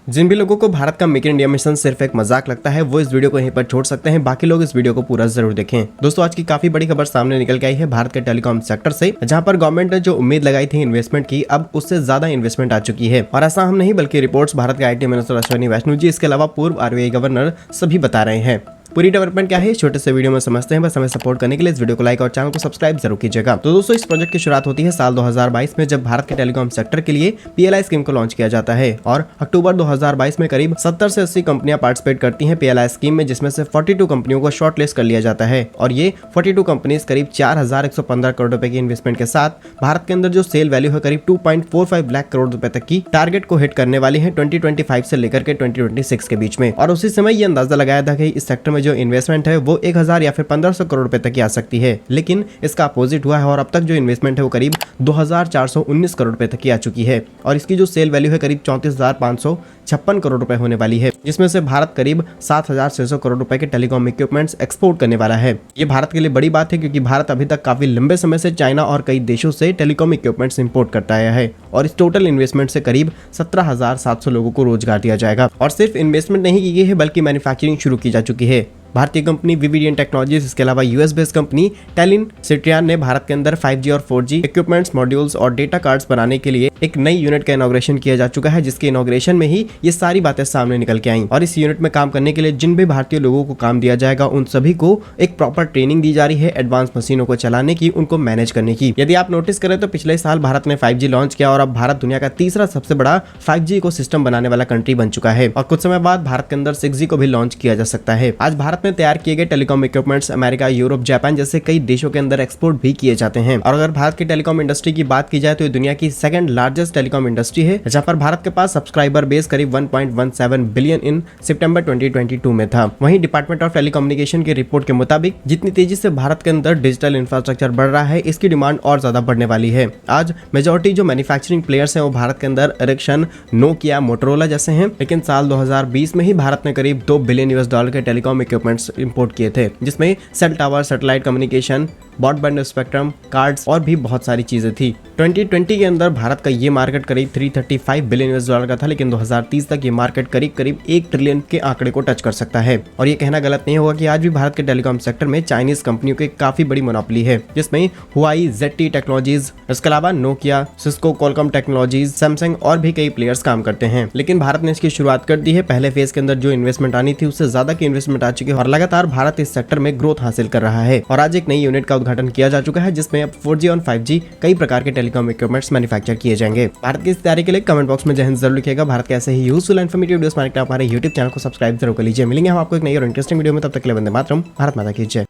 जिन भी लोगों को भारत का मेक इन इंडिया मिशन सिर्फ एक मजाक लगता है वो इस वीडियो को यहीं पर छोड़ सकते हैं, बाकी लोग इस वीडियो को पूरा जरूर देखें। दोस्तों आज की काफी बड़ी खबर सामने निकल के आई है भारत के टेलीकॉम सेक्टर से, जहां पर गवर्नमेंट ने जो उम्मीद लगाई थी इन्वेस्टमेंट की, अब उससे ज्यादा इन्वेस्टमेंट आ चुकी है। और ऐसा हम नहीं बल्कि रिपोर्ट्स भारत के IT मिनिस्टर अश्विनी वैष्णव जी, इसके अलावा पूर्व RBI गवर्नर सभी बता रहे हैं। पूरी डेवलपमेंट क्या है इस छोटे से वीडियो में समझते हैं। बस हमें सपोर्ट करने के लिए इस वीडियो को लाइक और चैनल को सब्सक्राइब जरूर कीजिएगा। तो दोस्तों इस प्रोजेक्ट की शुरुआत होती है साल 2022 में, जब भारत के टेलीकॉम सेक्टर के लिए PLI स्कीम को लॉन्च किया जाता है। और अक्टूबर 2022 में करीब 70 से 80 कंपनियां पार्टिसिपेट करती हैं PLI स्कीम में, जिसमें से 42 कंपनियों को शॉर्टलिस्ट कर लिया जाता है। और ये 42 कंपनीज करीब 4115 करोड़ रुपए की इन्वेस्टमेंट के साथ भारत के अंदर जो सेल वैल्यू है करीब 2.45 लाख करोड़ रुपए तक की टारगेट को हिट करने वाली है 2025 से लेकर के 2026 के बीच में। और उसी समय ये अंदाजा लगाया था कि इस सेक्टर में जो इन्वेस्टमेंट है वो 1000 या फिर 1500 करोड़ रुपए तक की आ सकती है, लेकिन इसका अपोजिट हुआ है और अब तक जो इन्वेस्टमेंट है वो करीब 2419 करोड़ रुपए तक की आ चुकी है। और इसकी जो सेल वैल्यू है करीब 34,556 करोड़ रुपए होने वाली है, जिसमें से भारत करीब 7,600 करोड़ रुपए के टेलीकॉम इक्विपमेंट्स एक्सपोर्ट करने वाला है। ये भारत के लिए बड़ी बात है, क्योंकि भारत अभी तक काफी लंबे समय से चाइना और कई देशों से टेलीकॉम इक्विपमेंट्स इंपोर्ट करता आया है। और इस टोटल इन्वेस्टमेंट से करीब 17,700 लोगों को रोजगार दिया जाएगा। और सिर्फ इन्वेस्टमेंट नहीं की गई है बल्कि मैन्युफैक्चरिंग शुरू की जा चुकी है। भारतीय कंपनी विविडियन टेक्नोलॉजीज, इसके अलावा US based company Tallinn Citroën ने भारत के अंदर 5G और 4G इक्विपमेंट्स, मॉड्यूल्स और डेटा कार्ड्स बनाने के लिए एक नई यूनिट का इनॉग्रेशन किया जा चुका है, जिसके इनॉग्रेशन में ही ये सारी बातें सामने निकल के आई। और इस यूनिट में काम करने के लिए जिन भी भारतीय लोगों को काम दिया जाएगा उन सभी को एक प्रॉपर ट्रेनिंग दी जा रही है एडवांस मशीनों को चलाने की, उनको मैनेज करने की। यदि आप नोटिस करें तो पिछले साल भारत ने 5G लॉन्च किया और अब भारत दुनिया का तीसरा सबसे बड़ा 5G इकोसिस्टम बनाने वाला कंट्री बन चुका है। और कुछ समय बाद भारत के अंदर 6G को भी लॉन्च किया जा सकता है। आज भारत में तैयार किए गए telecom equipments America, Europe, Japan जैसे कई देशों के अंदर एक्सपोर्ट भी किए जाते हैं। और अगर भारत की टेलीकॉम इंडस्ट्री की बात की जाए तो ये दुनिया की सेकंड लार्जेस्ट टेलीकॉम इंडस्ट्री है, जहां पर भारत के पास सब्सक्राइबर बेस करीब 1.17 बिलियन इन सितंबर 2022 में था। वहीं डिपार्टमेंट ऑफ टेलीकम्युनिकेशन की रिपोर्ट के मुताबिक जितनी तेजी से भारत के अंदर डिजिटल इंफ्रास्ट्रक्चर बढ़ रहा है, इसकी डिमांड और ज्यादा बढ़ने वाली है। आज मेजॉरिटी जो मैन्युफैक्चरिंग प्लेयर्स हैं वो भारत के अंदर एरिक्सन, नोकिया, मोटोरोला जैसे हैं, लेकिन साल 2020 में ही भारत ने करीब $2 बिलियन के टेलीकॉम इक्विपमेंट्स इंपोर्ट किए थे, जिसमें cell tower, satellite communication, broadband spectrum, cards और भी बहुत सारी चीजें थी। 2020 के अंदर भारत का ये मार्केट करीब $335 बिलियन का था, लेकिन 2030 तक ये मार्केट करीब 1 ट्रिलियन के आंकड़े को टच कर सकता है। और ये कहना गलत नहीं होगा कि आज भी भारत के टेलीकॉम सेक्टर में चाइनीज कंपनियों की काफी बड़ी मोनोपोली है, जिसमें हुआई, ZTE टेक्नोलॉजीज, इसके अलावा Nokia, Cisco, Qualcomm technologies, Samsung और भी कई प्लेयर्स काम करते हैं। लेकिन भारत ने इसकी शुरुआत कर दी है। पहले फेज के अंदर जो इन्वेस्टमेंट आनी थी उससे ज्यादा की इन्वेस्टमेंट आ चुकी है और लगातार भारत इस सेक्टर में ग्रोथ हासिल कर रहा है। और आज एक नई यूनिट का उद्घाटन किया जा चुका है, जिसमें अब 4G और 5G कई प्रकार के टेलीकॉम इक्विपमेंट्स मैन्युफैक्चर किए जाएंगे। भारत की इस तैयारी के लिए कमेंट बॉक्स में जय हिंद जरूर लिखिएगा। भारत के ऐसे ही यूजफुल इन्फॉर्मेटिव वीडियोस पाने के लिए हमारे YouTube चैनल को सब्सक्राइब जरूर कर लीजिए। मिलेंगे हम आपको एक नई और इंटरेस्टिंग वीडियो में, तब तक के लिए वंदे मातरम, भारत माता की जय।